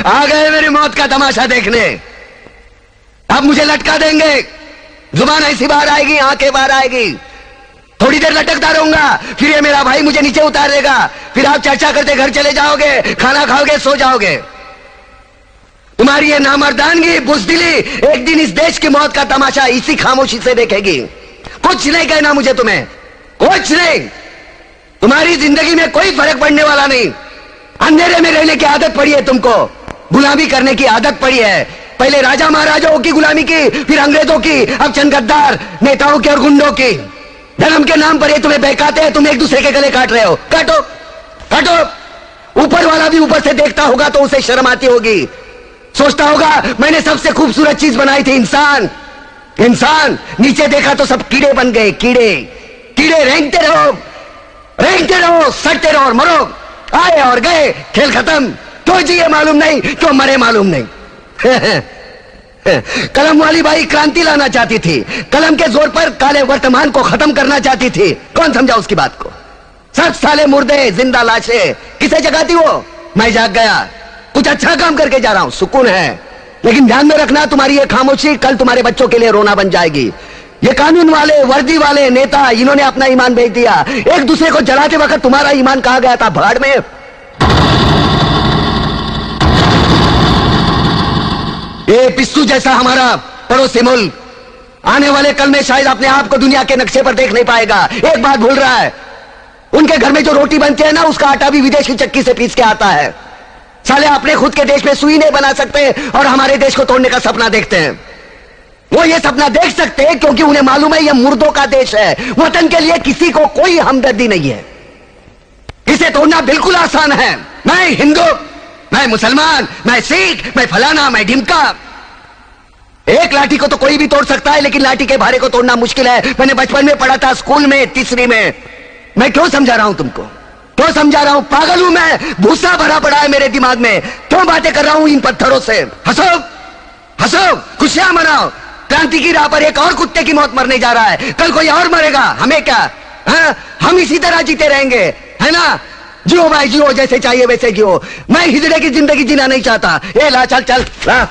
आ गए मेरी मौत का तमाशा देखने। अब मुझे लटका देंगे, जुबान ऐसी बाहर आएगी, आंखें बाहर आएगी, थोड़ी देर लटकता रहूंगा, फिर ये मेरा भाई मुझे नीचे उतार देगा, फिर आप चर्चा करते घर चले जाओगे, खाना खाओगे, सो जाओगे। तुम्हारी ये नामर्दानगी, बुज़दिली एक दिन इस देश की मौत का तमाशा इसी खामोशी से देखेगी। कुछ नहीं कहना मुझे, तुम्हें कुछ नहीं। तुम्हारी जिंदगी में कोई फर्क पड़ने वाला नहीं। अंधेरे में रहने की आदत पड़ी है तुमको, गुलामी करने की आदत पड़ी है। पहले राजा महाराजाओं की गुलामी की, फिर अंग्रेजों की, अब चंद गद्दार नेताओं की और गुंडों की। धर्म के नाम पर ये तुम्हें बहकाते हैं, तुम एक दूसरे के गले काट रहे हो। काटो काटो। ऊपर वाला भी ऊपर से देखता होगा तो उसे शर्म आती होगी, सोचता होगा मैंने सबसे खूबसूरत चीज बनाई थी, इंसान। इंसान नीचे देखा तो सब कीड़े बन गए, कीड़े कीड़े। रेंगते रहो, सटते रहो और मरो। आए और गए, खेल खत्म। क्यों जिए मालूम नहीं, क्यों मरे मालूम नहीं। कलम वाली बाई क्रांति लाना चाहती थी, कलम के जोर पर काले वर्तमान को खत्म करना चाहती थी। कौन समझा उसकी बात को? सब साले मुर्दे, जिंदा लाशें किसे जगाती वो? मैं जाग गया, कुछ अच्छा काम करके जा रहा हूं, सुकून है। लेकिन ध्यान में रखना, तुम्हारी ये खामोशी कल तुम्हारे बच्चों के लिए रोना बन जाएगी। ये कानून वाले, वर्दी वाले नेता, इन्होंने अपना ईमान बेच दिया। एक दूसरे को जलाते वक्त तुम्हारा ईमान कहां गया था? भाड़ में। ये पिस्सू जैसा हमारा पड़ोसी मुल्क आने वाले कल में शायद अपने आप को दुनिया के नक्शे पर देख नहीं पाएगा। एक बात भूल रहा है, उनके घर में जो रोटी बनती है ना, उसका आटा भी विदेशी चक्की से पीस के आता है। साले अपने खुद के देश में सुई नहीं बना सकते और हमारे देश को तोड़ने का सपना देखते हैं। वो ये सपना देख सकते हैं क्योंकि उन्हें मालूम है ये मुर्दों का देश है। वतन के लिए किसी को कोई हमदर्दी नहीं है। इसे तोड़ना बिल्कुल आसान है। मैं हिंदू, मैं मुसलमान, मैं सिख, मैं फलाना, मैं ढिमका। एक लाठी को तो कोई भी तोड़ सकता है, लेकिन लाठी के भारे को तोड़ना मुश्किल है। मैंने बचपन में पढ़ा था, स्कूल में, तीसरी में। मैं क्यों समझा रहा हूं तुमको? क्यों समझा रहा हूं? पागल हूं मैं? भूसा भरा पड़ा है मेरे दिमाग में। क्यों बातें कर रहा हूं इन पत्थरों से? हंसो हंसो, खुशियां मनाओ। क्रांति की राह पर एक और कुत्ते की मौत मरने जा रहा है, कल कोई और मरेगा। हमें क्या? हम इसी तरह जीते रहेंगे, है ना? जियो भाई जियो, जैसे चाहिए वैसे जियो। मैं हिजड़े की जिंदगी जीना नहीं चाहता। ए ला, चल चल ला।